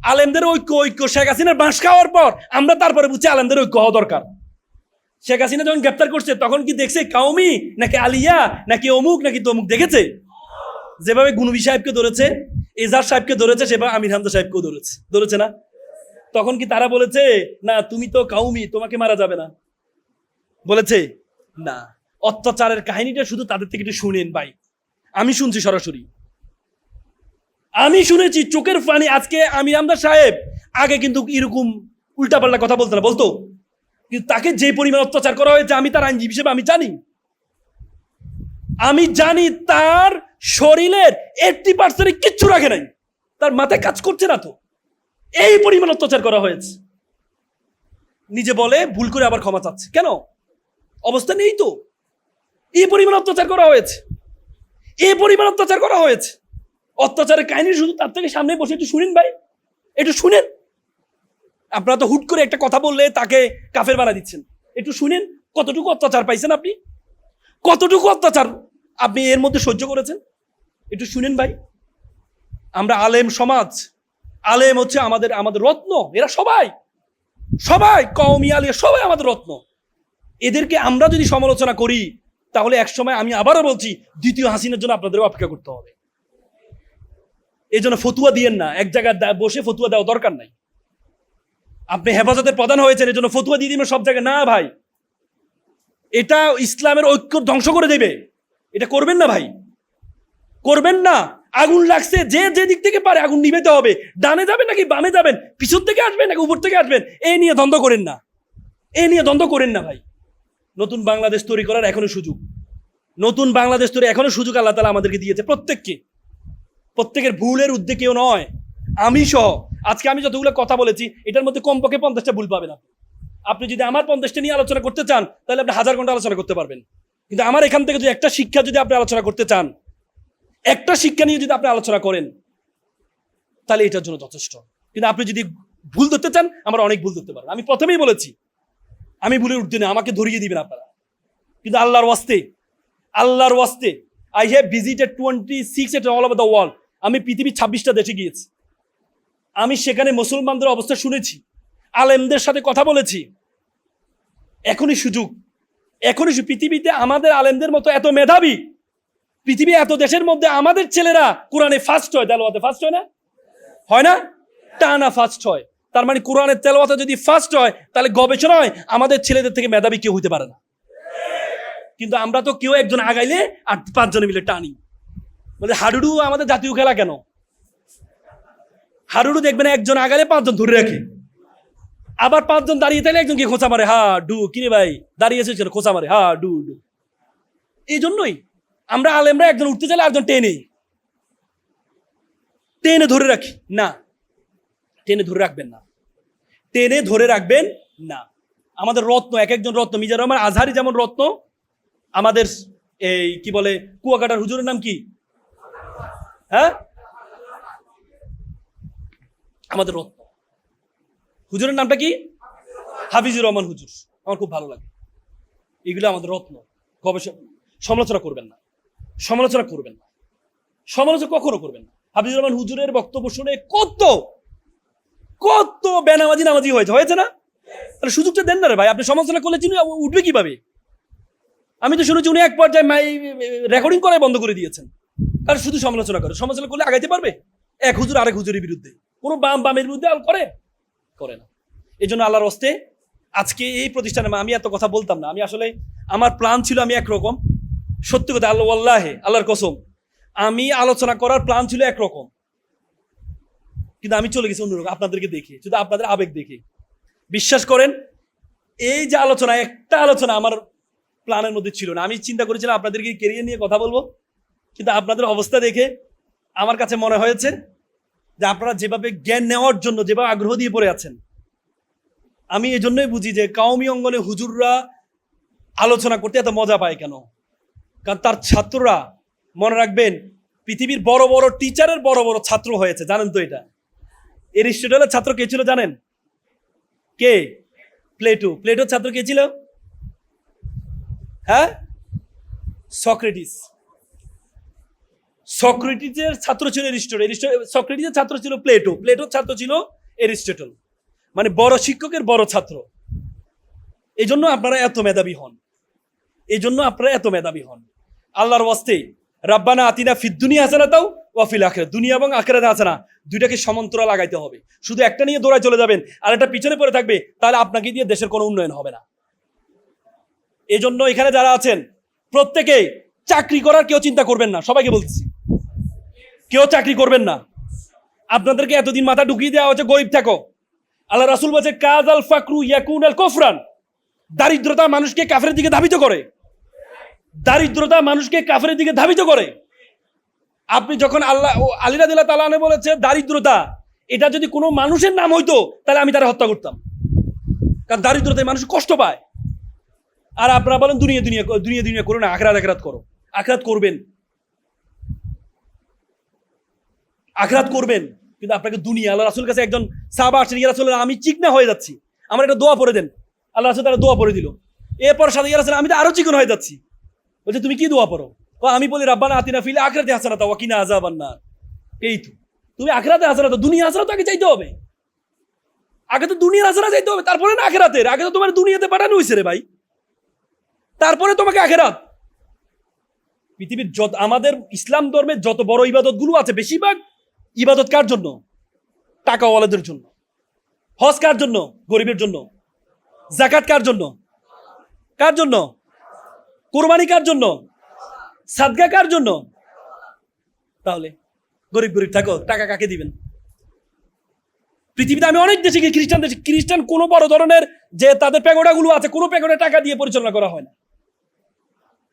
আলেমদের ঐক্য ঐক্য শেখ হাসিনার বাঁশ খাওয়ার পর আমরা তারপরে বুঝছি আলেমদের ঐক্য হওয়া দরকার। শেখ হাসিনা যখন গ্রেপ্তার করছে তখন কি দেখছে কাউমি নাকি আলিয়া নাকি অমুক নাকি তমুক? দেখেছে? যেভাবে গুনবি সাহেবকে ধরেছে, এজাজ সাহেবকে ধরেছে, সেভাবে আমির হামজা সাহেবকেও ধরেছে না? তখন কি তারা বলেছে না তুমি তো কাউমি, তোমাকে মারা যাবে না? বলেছে না। অত্যাচারের কাহিনীটা শুধু তাদের থেকে একটু শুনেন ভাই। আমি শুনছি সরাসরি, আমি শুনেছি চোখের পানি। আজকে আমির হামজা সাহেব আগে কিন্তু এরকম উল্টাপাল্টা কথা বলতো না, বলতো, কিন্তু তাকে যে পরিমাণ অত্যাচার করা হয়েছে আমি তার আইনজীবী হিসেবে আমি জানি তার শরীরের 80% কিচ্ছু রাখে নাই, তার মাথায় কাজ করছে না। তো এই পরিমাণ অত্যাচার করা হয়েছে। নিজে বলে ভুল করে আবার ক্ষমা চাচ্ছে, কেন? অবস্থা নেই তো। এই পরিমাণ অত্যাচার করা হয়েছে, এই পরিমাণ অত্যাচার করা হয়েছে। অত্যাচারের কাহিনী শুধু তার থেকে সামনে বসে একটু শুনেন ভাই, একটু শুনেন। আপনারা তো হুট করে একটা কথা বললে তাকে কাফের বানা দিচ্ছেন। একটু শুনেন কতটুকু অত্যাচার পাইছেন আপনি, কতটুকু অত্যাচার আপনি এর মধ্যে সহ্য করেছেন। একটু শুনেন ভাই। আমরা আলেম সমাজ, আলেম হচ্ছে আমাদের আমাদের রত্ন। এরা সবাই সবাই কওমি আলিয়া সবাই আমাদের রত্ন। এদেরকে আমরা যদি সমালোচনা করি তাহলে একসময়, আমি আবারও বলছি, দ্বিতীয় হাসিনার জন্য আপনাদের অপেক্ষা করতে হবে। এই জন্য ফতুয়া দিয়েন না, এক জায়গায় বসে ফতুয়া দেওয়া দরকার নাই। আপনি হেফাজতের প্রধান হয়েছেন এর জন্য ফতুয়া দিয়ে দিবেন সব জায়গায়, না ভাই। এটা ইসলামের ঐক্য ধ্বংস করে দেবে। এটা করবেন না ভাই, করবেন না। আগুন লাগছে, যে যে দিক থেকে পারে আগুন নিভাতে হবে। ডানে যাবেন নাকি বামে যাবেন, পিছন থেকে আসবেন নাকি উপর থেকে আসবেন, এই নিয়ে দ্বন্দ্ব করেন না, এই নিয়ে দ্বন্দ্ব করেন না ভাই। নতুন বাংলাদেশ তৈরি করার এখনো সুযোগ, নতুন বাংলাদেশ তৈরি এখনো সুযোগ আল্লাহ তাআলা আমাদেরকে দিয়েছে প্রত্যেককে। প্রত্যেকের ভুলের উদ্যোগ কেউ নয়, আমি সহ। আজকে আমি যতগুলো কথা বলেছি এটার মধ্যে কমপক্ষে 50টা ভুল পাবেন আপনি। যদি আমার 50টা নিয়ে আলোচনা করতে চান তাহলে আপনি 1000 ঘন্টা আলোচনা করতে পারবেন। কিন্তু আমার এখান থেকে যদি একটা শিক্ষা যদি আপনি আলোচনা করতে চান, একটা শিক্ষা নিয়ে যদি আপনি আলোচনা করেন তাহলে এটার জন্য যথেষ্ট। কিন্তু আপনি যদি ভুল ধরতে চান, আমরা অনেক ভুল ধরতে পারবেন। আমি প্রথমেই বলেছি আমি ভুলের ঊর্ধ্বে না, আমাকে ধরিয়ে দিবেন আপনারা। কিন্তু আল্লাহর ওয়াস্তে, আল্লাহর ওয়াস্তে, I have visited 26 all over the world. আমি পৃথিবীর 26টা দেশে গিয়েছি। আমি সেখানে মুসলমানদের অবস্থা শুনেছি, আলেমদের সাথে কথা বলেছি। এখনই সুযোগ, এখনই পৃথিবীতে আমাদের আলেমদের মতো এত মেধাবী, পৃথিবী এত দেশের মধ্যে আমাদের ছেলেরা কোরআনে ফার্স্ট হয়, তেলাওয়াতে ফার্স্ট হয় না? হয় না? টানা ফার্স্ট হয়। তার মানে কোরআনের তেলাওয়াতে যদি ফার্স্ট হয় তাহলে গবেষণায় আমাদের ছেলেদের থেকে মেধাবী কেউ হইতে পারে না। কিন্তু আমরা তো কেউ একজন আগাইলে আর 5 জনে মিলে টানি। মানে হাডুডু আমাদের জাতীয় খেলা কেন? হাডুডু দেখবেন একজন আগালে 5 জন ধরে রাখে, আবার 5 জন দাঁড়িয়ে থাকলে একজনকে খোঁচা মারে, হা ডু, কিরে ভাই দাঁড়িয়েছে খোঁচা মারে, হা ডু ডু। এই জন্যই আমরা আলেমরা একজন উঠতে চাইলে আরেকজন টেনে টেনে ধরে রাখি না। টেনে ধরে রাখবেন না, টেনে ধরে রাখবেন না। আমাদের রত্ন, এক একজন রত্ন। মিজানুর রহমান আজহারি যেমন রত্ন, আমাদের এই কি বলে কুয়াকাটার হুজুরের নাম কি? হ্যাঁ, আমাদের রত্ন হুজুরের নামটা কি? হাফিজুর রহমান হুজুর। আমার খুব ভালো লাগে। এগুলো আমাদের রত্ন। গবেষণা, সমালোচনা করবেন না, সমালোচনা করবেন না, সমালোচনা কখনো করবেন না। হাফিজুর রহমান হুজুরের বক্তব্য শুনে কত কত বেনামাজি নামাজি হয়েছে না? তাহলে সুযোগটা দেন না রে ভাই। আপনি সমালোচনা করলে চিনি উঠবে কিভাবে? আমি তো শুনেছি উনি এক পর্যায়ে রেকর্ডিং করাই বন্ধ করে দিয়েছেন। আর শুধু সমালোচনা করে, সমালোচনা করলে আগাইতে পারবে? এক হুজুর আরেক হুজুরের বিরুদ্ধে, কোনো বামের বিরুদ্ধে করে না। এই জন্য আল্লাহর হস্তে আজকে এই প্রতিষ্ঠানে আমি এত কথা বলতাম না। আমি আসলে আমার প্ল্যান ছিল আমি একরকম, সত্যি কথা আল্লাহর কসম, আমি আলোচনা করার প্ল্যান ছিল একরকম, কিন্তু আমি চলে গেছি অন্যরকম। আপনাদেরকে দেখে, শুধু আপনাদের আবেগ দেখে। বিশ্বাস করেন, এই যে আলোচনা, একটা আলোচনা আমার প্ল্যানের মধ্যে ছিল না। আমি চিন্তা করেছিলাম আপনাদেরকে কেরিয়ার নিয়ে কথা বলবো, কিন্তু আপনাদের অবস্থা দেখে আমার কাছে মনে হয়েছে যে আপনারা যেভাবে জ্ঞান নেওয়ার জন্য যেভাবে আগ্রহ দিয়ে পড়ে আছেন, আমি এই জন্যই বুঝি যে কাউমি অঙ্গনে হুজুররা আলোচনা করতে এত মজা পায় কেন। কারণ তার ছাত্ররা, মনে রাখবেন, পৃথিবীর বড় বড় টিচারের বড় বড় ছাত্র হয়েছে। জানেন তো এটা? এরিস্টটলের ছাত্র কে ছিল জানেন? কে? প্লেটোর ছাত্র কে ছিল? হ্যাঁ, সক্রেটিস। সক্রেটিসের ছাত্র ছিল সক্রেটিসের ছাত্র ছিল প্লেটোর ছাত্র ছিল এরিস্টটল। মানে বড় শিক্ষকের বড় ছাত্র। এই জন্য আপনারা এত মেধাবী হন। আল্লাহর ওয়াস্তে রাব্বানা আতিনা ফিদ দুনিয়া হাসানাতাও ওয়া ফিল আখিরাত, দুনিয়া এবং আখিরাতে হাসানা, দুইটাকে সমান্তরাল লাগাইতে হবে। শুধু একটা নিয়ে দৌড়ায় চলে যাবেন আর একটা পিছনে পড়ে থাকবে, তাহলে আপনাকে দিয়ে দেশের কোনো উন্নয়ন হবে না। এই জন্য এখানে যারা আছেন প্রত্যেকে চাকরি করার কেউ চিন্তা করবেন না, সবাইকে বলছি কেউ চাকরি করবেন না। আপনাদেরকে এতদিন মাথা ঢুকিয়ে দেওয়া হচ্ছে গরিব থাকো। আল্লাহ রাসূল বলছে কাজ আল ফাকরু ইয়াকুন আল কুফরান, দারিদ্রতা মানুষকে কাফেরের দিকে ধাবিত করে। আপনি যখন আলী রাদিয়াল্লাহু তাআলা আনহু বলেছে দারিদ্রতা, এটা যদি কোনো মানুষের নাম হইতো তাহলে আমি তারা হত্যা করতাম, কারণ দারিদ্রতায় মানুষ কষ্ট পায়। আর আপনারা বলেন দুনিয়া করো না, আখিরাত করো। আখিরাত করবেন, কিন্তু আপনাকে দুনিয়া। আল্লাহ রাসূল কাছে একজন সাহাবা আসছেন, ইয়া রাসূলুল্লাহ আমি চিকনা হয়ে যাচ্ছি, আমার একটা দোয়া পড়ে দেন। আল্লাহ রাসূল তারা দোয়া পড়ে দিল। এরপর সাথে ইয়া রাসূলুল্লাহ আমি তো আরো চিকন হয়ে যাচ্ছি। বলছে তুমি কি দোয়া পড়ো? আমি বলি রাব্বানা আতিনা ফিল আখিরাতি হাসানাতাও ওয়া কিনা আযাবান নার। এই তো তুমি আখিরাতে হাসানাত, দুনিয়া হাসানাত আগে চাইতে হবে। আগে তো দুনিয়ার হাসানাত চাইতে হবে, তারপরে না আখিরাতের। আগে তো তোমার দুনিয়াতে পাঠানো হয়েছে রে ভাই, তারপরে তোমাকে আখিরাত। পৃথিবীর আমাদের ইসলাম ধর্মের যত বড় ইবাদত গুলো আছে, বেশিরভাগ ইবাদত কার জন্য? টাকাওয়ালাদের জন্য। হজ কার জন্য? গরিবের জন্য। যাকাত কার জন্য? কুরবানি কার জন্য? সাদকা কার জন্য? তাহলে গরিব থাকো, টাকা কাকে দিবেন? পৃথিবীতে আমি অনেক দেশে গিয়ে খ্রিস্টান কোনো বড় ধরনের যে তাদের প্যাগোডা গুলো আছে, কোনো প্যাগোডা টাকা দিয়ে পরিচালনা করা হয় না।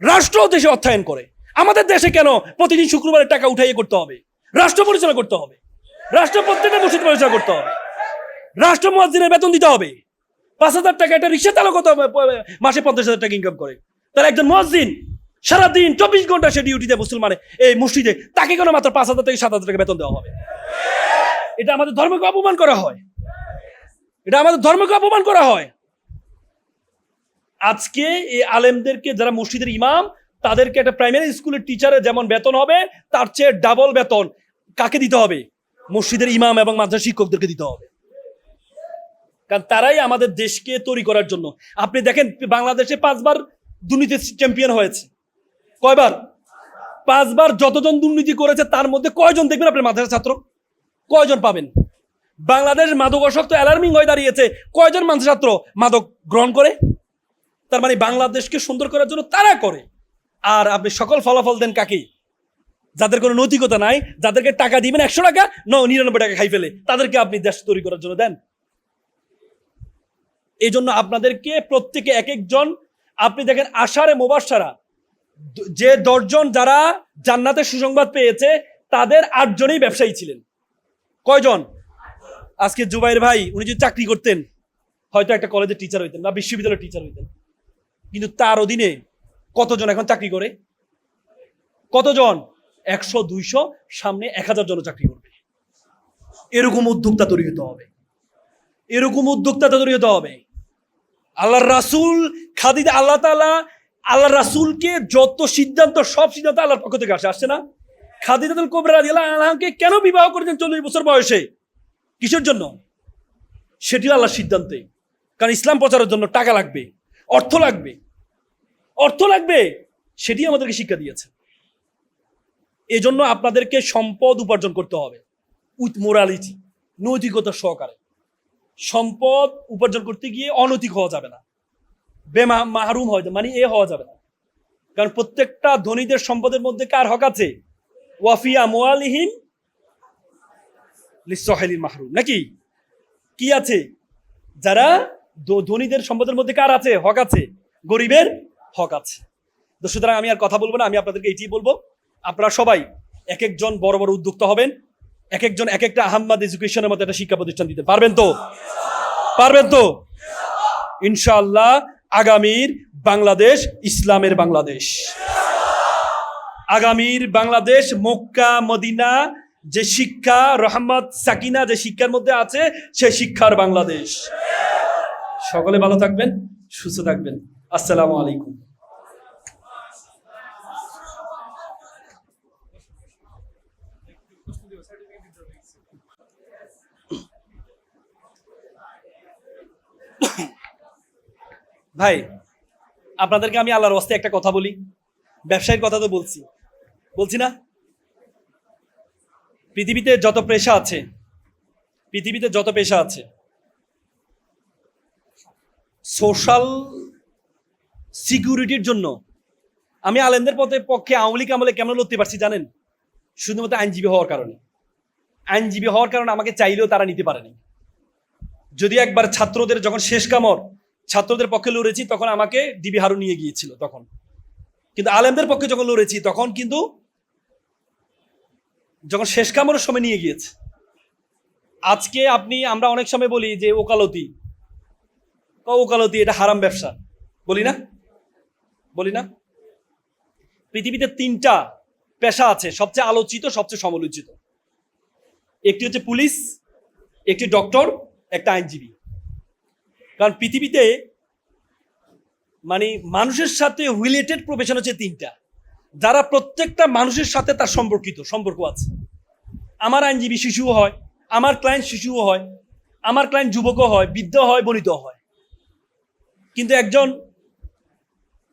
রাষ্ট্র দেশে অর্থায়ন করে। আমাদের দেশে কেন প্রতিদিন শুক্রবারের টাকা উঠাইয়ে করতে হবে? রাষ্ট্র পরিচালনা করতে হবে, রাষ্ট্র প্রত্যেকটা মসজিদ পরিচালনা করতে হবে, রাষ্ট্র মুয়াজ্জিনের বেতন দিতে হবে। 5,000 টাকা একটা রিক্সা চালক মাসে 50,000 টাকা ইনকাম করে, তাহলে একজন মুয়াজ্জিন সারাদিন 24 ঘন্টা সে ডিউটিতে মুসলমানে এই মসজিদে, তাকে কেন মাত্র 5,000 থেকে 7,000 টাকা বেতন দেওয়া হবে? এটা আমাদের ধর্মকে অপমান করা হয়। আজকে এই আলেমদেরকে, যারা মসজিদের ইমাম, তাদেরকে একটা প্রাইমারি স্কুলের টিচারের যেমন বেতন হবে, তার চেয়ে ডাবল বেতন কাকে দিতে হবে? মসজিদের ইমাম এবং মাদ্রাসা শিক্ষকদেরকে দিতে হবে। কারণ তারাই আমাদের দেশকে তৈরি করার জন্য। আপনি দেখেন বাংলাদেশে 5 বার দুর্নীতি চ্যাম্পিয়ন হয়েছে। কয়বার? 5 বার। যতজন দুর্নীতি করেছে তার মধ্যে কয়জন দেখবেন আপনার মাদ্রাসা ছাত্র? কয়জন পাবেন? বাংলাদেশ মাদকাসক্ত অ্যালার্মিং হয়ে দাঁড়িয়েছে, কয়জন মাদ্রাসা ছাত্র মাদক গ্রহণ করে? তার মানে বাংলাদেশকে সুন্দর করার জন্য তারা করে। আর আপনি সকল ফলাফল দেন কাকে? যাদের কোনো নৈতিকতা নাই, যাদেরকে টাকা দিবেন 100 টাকা, 99 টাকা খাই ফেলে, তাদেরকে আপনি দেশ তৈরি করার জন্য দেন। এই জন্য আপনাদেরকে প্রত্যেকে এক একজন, আপনি দেখেন আশারে মুবাশশারা যে 10 জন যারা জান্নাতের সুসংবাদ পেয়েছে, তাদের 8 জনই ব্যবসায়ী ছিলেন। কয়জন? আজকে জুবাইর ভাই উনি যদি চাকরি করতেন, হয়তো একটা কলেজের টিচার হইতেন বা বিশ্ববিদ্যালয়ের টিচার হইতেন, কিন্তু তার অধীনে কতজন এখন চাকরি করে? কতজন? 100, 200, সামনে 1000 জন চাকরি করবে। এরকম উদ্যোক্তা তৈরি হতে হবে। আল্লাহর রাসূল খাদিজা, আল্লাহ তাআলা আল্লাহ রাসূলকে যত সিদ্ধান্ত, সব সিদ্ধান্ত আল্লাহর পক্ষ থেকে আসছে না? খাদিজাতুল কুবরা রাদিয়াল্লাহু আনহাকে কেন বিবাহ করেছেন 40 বছর বয়সে? কিসের জন্য? সেটিও আল্লাহর সিদ্ধান্তে। কারণ ইসলাম প্রচারের জন্য টাকা লাগবে, অর্থ লাগবে, সেটি আমাদেরকে শিক্ষা দিয়েছে। এই জন্য আপনাদেরকে সম্পদ উপার্জন করতে হবে উইথ মোরালিটি, নৈতিকতা সহকারে। সম্পদ উপার্জন করতে গিয়ে অনৈতিক হওয়া যাবে না, মাহরুম হওয়া যাবে, মানে হওয়া যাবে না। কারণ প্রত্যেকটা ধনীদের সম্পদের মধ্যে কার হক আছে? ওয়াফিয়া মুআলিহিম লিসসাহিলিল মাহরুম, নাকি কি আছে? যারা ধনীদের সম্পদের মধ্যে কার আছে? হক আছে, গরিবের হক আছে। তো সুতরাং আমি আর কথা বলবো না, আমি আপনাদেরকে এইটি বলবো, আপনারা সবাই এক একজন বড় বড় উদ্যোক্তা হবেন, এক একজন এক একটা আহম্মদ এডুকেশনের মতো একটা শিক্ষা প্রতিষ্ঠান দিতে পারবেন তো? ইনশাআল্লাহ আগামীর বাংলাদেশ ইসলামের বাংলাদেশ, আগামীর বাংলাদেশ মক্কা মদিনা যে শিক্ষা, রহমত সাকিনা যে শিক্ষার মধ্যে আছে, সেই শিক্ষার বাংলাদেশ। সকলে ভালো থাকবেন, সুস্থ থাকবেন। আসসালামু আলাইকুম। ভাই, আপনাদেরকে আমি আল্লাহর ওয়াস্তে একটা কথা বলি, ব্যবসায়ীর কথা তো বলছি না? পৃথিবীতে যত পেশা আছে সোশ্যাল সিকিউরিটির জন্য আমি আলেমদের পক্ষে আওয়ামী লীগ আমলে কেমন লড়তে পারছি জানেন? শুধুমাত্র আইনজীবী হওয়ার কারণে আমাকে চাইলেও তারা নিতে পারেনি। যদি একবার ছাত্রদের যখন শেষ কামর ছাত্রদের পক্ষে লড়েছি তখন আমাকে ডিবি হারু নিয়ে গিয়েছিল তখন, কিন্তু আলেমদের পক্ষে যখন লড়েছি তখন কিন্তু যখন শেষ কামরের সময় নিয়ে গিয়েছে। আজকে আমরা অনেক সময় বলি যে ওকালতি এটা হারাম ব্যবসা, বলি না? পৃথিবীতে 3টা পেশা আছে সবচেয়ে আলোচিত, সবচেয়ে সমালোচিত। একটি হচ্ছে পুলিশ, একটি ডক্টর, একটা আইনজীবী। কারণ পৃথিবীতে মানে মানুষের সাথে রিলেটেড প্রফেশন হচ্ছে 3টা, যারা প্রত্যেকটা মানুষের সাথে তার সম্পর্ক আছে। আমার আইনজীবী শিশুও হয়, আমার ক্লায়েন্ট শিশুও হয়, আমার ক্লায়েন্ট যুবকও হয়, বৃদ্ধ হয়, বনিত হয়। কিন্তু একজন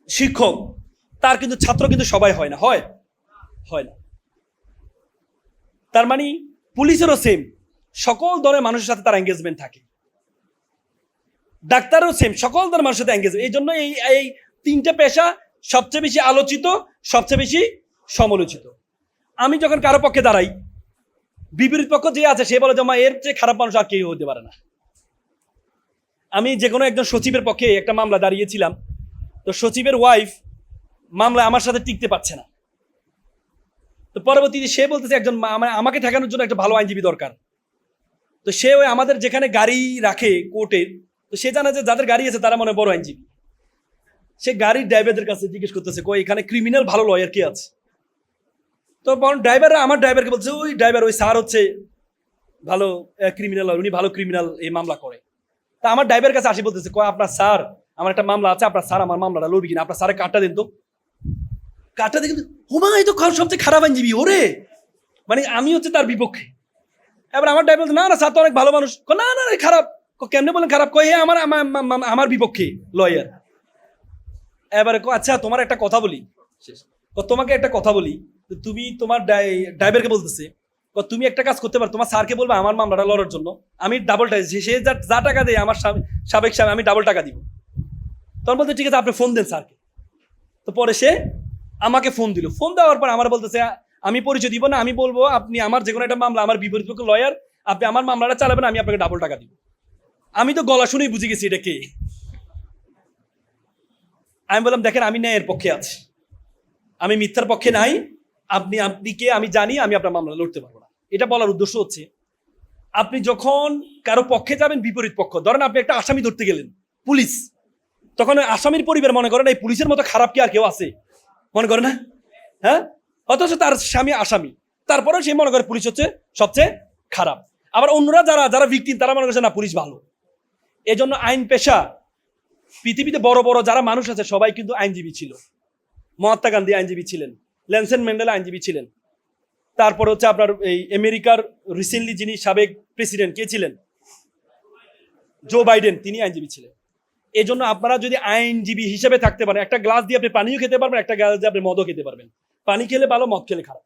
শিক্ষক তার কিন্তু ছাত্র কিন্তু সবাই হয় না। তার মানে পুলিশেরও সেম, সকল ধরনের মানুষের সাথে তার এঙ্গেজমেন্ট থাকে। ডাক্তারও সেম, সকল ধরনের মানুষের সাথে এঙ্গেজমেন্ট। এই জন্য এই 3টে পেশা সবচেয়ে বেশি আলোচিত, সবচেয়ে বেশি সমালোচিত। আমি যখন কারো পক্ষে দাঁড়াই, বিপরীত পক্ষ যে আছে সে বলে যে এর চেয়ে খারাপ মানুষ আর কেউ হতে পারে না। আমি যে কোনো একজন সচিবের পক্ষে একটা মামলা দাঁড়িয়েছিলাম, তো সচিবের ওয়াইফ মামলা আমার সাথে টিকতে পারছে না। তো পরবর্তীতে সে বলতেছে একজন আমাকে ঠেকানোর জন্য একটা ভালো আইনজীবী দরকার। তো সে ওই আমাদের যেখানে গাড়ি রাখে কোর্টের, তো সে জানে যে যাদের গাড়ি আছে তারা মনে বড় আইনজীবী। সে গাড়ির ড্রাইভারদের কাছে জিজ্ঞেস করতেছে এখানে ক্রিমিনাল ভালো লয়ার কে আছে। তো আমার ড্রাইভারকে বলছে ওই স্যার হচ্ছে ভালো ক্রিমিনাল, উনি ভালো ক্রিমিনাল এই মামলা করে। তা আমার ড্রাইভারের কাছে আসি বলতেছে আপনার স্যার আমার একটা মামলা আছে, আপনার স্যার আমার মামলাটা লড়বি কিনা, আপনার স্যারের কার্ডটা দেন তো। কার্ডটা দেখে এই তো সবচেয়ে খারাপ আইনজীবী ওরে, মানে আমি হচ্ছে তার বিপক্ষে। এবার আমার ড্রাইভার না স্যার তো অনেক ভালো মানুষ। না খারাপ। কেমনে বলেন খারাপ? আমার বিপক্ষে লয়ার। এবারে আচ্ছা তোমার একটা কথা বলি, তোমাকে একটা কথা বলি, তুমি তোমার ড্রাইভারকে বলতেছে তুমি একটা কাজ করতে পারো, তোমার স্যারকে বলবে আমার মামলাটা লড়ার জন্য আমি ডাবল টাকা, সে যা টাকা দেয় আমার সাবেক স্বামী আমি ডাবল টাকা দিব। তখন বলতে ঠিক আছে আপনি ফোন দেন স্যারকে। তো পরে সে আমাকে ফোন দিল। ফোন দেওয়ার পর আমার বলতেছে আমি পরিচয় দিব না, আমি বলবো আপনি আমার যে কোনো একটা মামলা, আমার বিপরীত পক্ষ লয়ার, আপনি আমার মামলাটা চালাবেন, আমি আপনাকে ডাবল টাকা দিব। আমি তো গলা শুনেই বুঝে গেছি এটা কে। আমি বললাম দেখেন আমি ন্যায়ের পক্ষে আছি, আমি মিথ্যার পক্ষে নাই। আপনি কে আমি জানি, আমি আপনার মামলা লড়তে পারবো না। এটা বলার উদ্দেশ্য হচ্ছে আপনি যখন কারো পক্ষে যাবেন, বিপরীত পক্ষ, ধরেন আপনি একটা আসামি ধরতে গেলেন পুলিশ, তখন ওই আসামির পরিবার মনে করেন এই পুলিশের মতো খারাপ কি আর কেউ আছে? মনে করে না? হ্যাঁ, অথচ তার স্বামী আসামি, তারপরেও সে মনে করে পুলিশ হচ্ছে সবচেয়ে খারাপ। আবার অন্যরা যারা ভিকটিম তারা মনে করছে না পুলিশ ভালো। এজন্য আইন পেশা, পৃথিবীতে বড় বড় যারা মানুষ আছে সবাই কিন্তু আইনজীবী ছিল। মহাত্মা গান্ধী আইনজীবী ছিলেন, নেলসন ম্যান্ডেলা আইনজীবী ছিলেন, তারপর হচ্ছে আপনার এই আমেরিকার রিসেন্টলি যিনি সাবেক প্রেসিডেন্ট কে ছিলেন, জো বাইডেন, তিনি আইনজীবী ছিলেন। এই জন্য আপনারা যদি আইনজীবী হিসেবে থাকতে পারেন, একটা গ্লাস দিয়ে আপনি পানিও খেতে পারবেন, একটা গ্লাস দিয়ে আপনি মদও খেতে পারবেন। পানি খেলে ভালো, মদ খেলে খারাপ।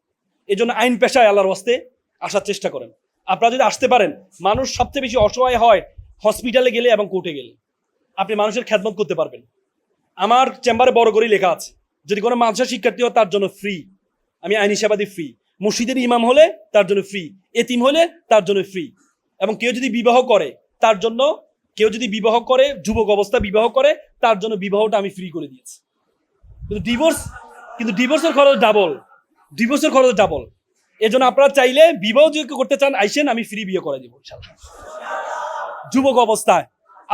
এই জন্য আইন পেশায় আল্লাহর ওয়াস্তে আসার চেষ্টা করেন। আপনারা যদি আসতে পারেন, মানুষ সবচেয়ে বেশি অসহায় হয় হসপিটালে গেলে এবং কোর্টে গেলে। আপনি মানুষের খেদমত করতে পারবেন। আমার চেম্বারে বড় করে লেখা আছে যদি কোনো মাদ্রাসা শিক্ষার্থী হয় তার জন্য ফ্রি, আমি আইনি সেবা দিই ফ্রি। মসজিদের ইমাম হলে তার জন্য ফ্রি, এতিম হলে তার জন্য ফ্রি। এবং কেউ যদি বিবাহ করে তার জন্য, যুবক অবস্থা বিবাহ করে তার জন্য বিবাহটা আমি ফ্রি করে দিয়েছি। কিন্তু ডিভোর্সের খরচ ডাবল। এই জন্য আপনারা চাইলে বিবাহ যদি করতে চান আইসেন, আমি ফ্রি বিয়ে করে দিব ইনশাআল্লাহ। যুবক অবস্থায়,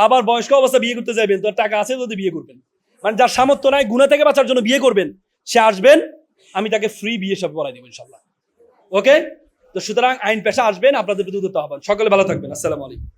আবার বয়স্ক অবস্থা বিয়ে করতে যাবেন তো টাকা আছে যদি বিয়ে করবেন, মানে যার সামর্থ্য নাই গুনাহ থেকে বাঁচার জন্য বিয়ে করবেন, সে আসবেন, আমি তাকে ফ্রি বিয়ে সব করাই দেবো ইনশাআল্লাহ। ওকে, তো সুতরাং আইন পেশা আসবেন, আপনাদের প্রতি উদ্যত হবেন। সকলে ভালো থাকবেন। আসসালামু আলাইকুম।